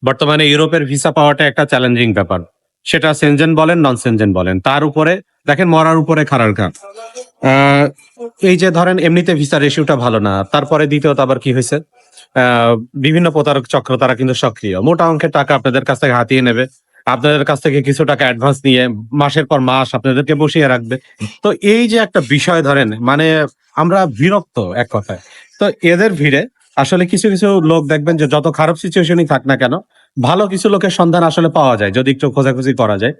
বর্তমানে ইউরোপের ভিসা পাওয়াটা একটা চ্যালেঞ্জিং ব্যাপার। সেটা সেনজেন বলেন, নন সেনজেন বলেন। তার উপরে দেখেন মরার উপরে খাড়ার ঘা। আ এই যে ধরেন এমনিতে ভিসার রেশিওটা ভালো না। তারপরে দ্বিতীয়ত আবার কি হইছে? আ বিভিন্ন প্রতারক চক্র তারা কিন্তু সক্রিয়। মোটা অঙ্কের টাকা আপনাদের কাছ থেকে হাতিয়ে নেবে। আপনাদের কাছ থেকে কিছু টাকা অ্যাডভান্স নিয়ে মাসের পর মাস আপনাদেরকে বসিয়ে রাখবে। তো এই যে একটা বিষয় ধরেন মানে আমরা বিরক্ত এক কথায়। তো এদের ভিড়ে আসলে কিছু লোক দেখবেন যে যত খারাপ সিচুয়েশনই থাক না কেন, ভালো কিছু লোকের সন্ধান আসলে পাওয়া যায় যদি একটু খোঁজাখুঁজি করা যায়।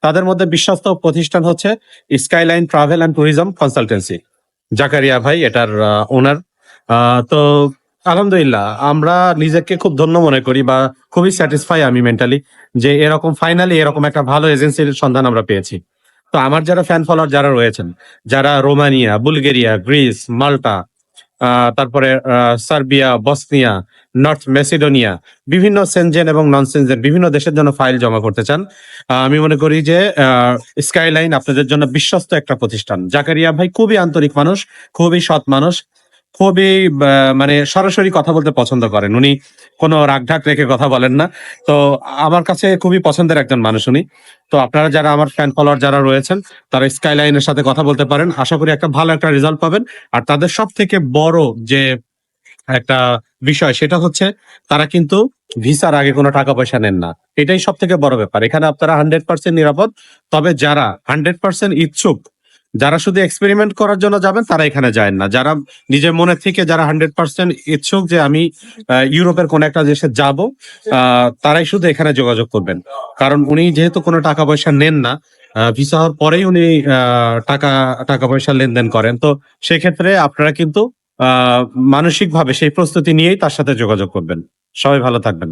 তাদের মধ্যে বিশ্বস্ত প্রতিষ্ঠান হচ্ছে skyline travel and tourism consultancy. Zakaria ভাই এটার ওনার। তো আলহামদুলিল্লাহ আমরা নিজেকে খুব ধন্য মনে করি বা খুবই স্যাটিসফাই আমি মেন্টালি যে এরকম ফাইনালি এরকম একটা ভালো এজেন্সির সন্ধান আমরা পেয়েছি। তো আমার যারা ফ্যান ফলোয়ার যারা রয়েছেন, যারা রোমানিয়া, বুলগেরিয়া, গ্রিস, মাল্টা, তারপরে সার্বিয়া, বসনিয়া, নর্থ মেসিডোনিয়া বিভিন্ন সেনজেন এবং নন সেনজেন বিভিন্ন দেশের জন্য ফাইল জমা করতে চান। আমি মনে করি যে স্কাইলাইন আপনাদের জন্য বিশ্বস্ত একটা প্রতিষ্ঠান। জাকারিয়া ভাই খুবই আন্তরিক মানুষ, খুবই সৎ মানুষ, খুবই মানে সরাসরি কথা বলতে পছন্দ করেন। উনি কোনো রাগঢাক রেখে কথা বলেন না। তো আমার কাছে খুবই পছন্দের একজন মানুষ উনি। তো আপনারা যারা আমার ফ্যান ফলোয়ার যারা রয়েছেন, তারা স্কাইলাইনের সাথে কথা বলতে পারেন। আশা করি একটা ভালো একটা রেজাল্ট পাবেন। আর তাদের সবথেকে বড় যে একটা বিষয় সেটা হচ্ছে তারা কিন্তু ভিসার আগে কোনো টাকা পয়সা নেন না। এটাই সবথেকে বড় ব্যাপার। এখানে আপনারা 100% নিরাপদ। তবে যারা 100% ইচ্ছুক, যারা শুধু এক্সপেরিমেন্ট করার জন্য যাবেন তারা এখানে যায়েন না। যারা নিজের মনে থেকে যারা 100% ইচ্ছুক যে আমি ইউরোপের কোনো একটা দেশে যাবো, তারাই শুধু এখানে যোগাযোগ করবেন। কারণ উনি যেহেতু কোনো টাকা পয়সা নেন না, ভিসা হওয়ার পরেই উনি টাকা টাকা পয়সা লেনদেন করেন। তো সেক্ষেত্রে আপনারা কিন্তু আ মানসিকভাবে সেই প্রস্তুতি নিয়েই তার সাথে যোগাযোগ করবেন। সবাই ভালো থাকবেন।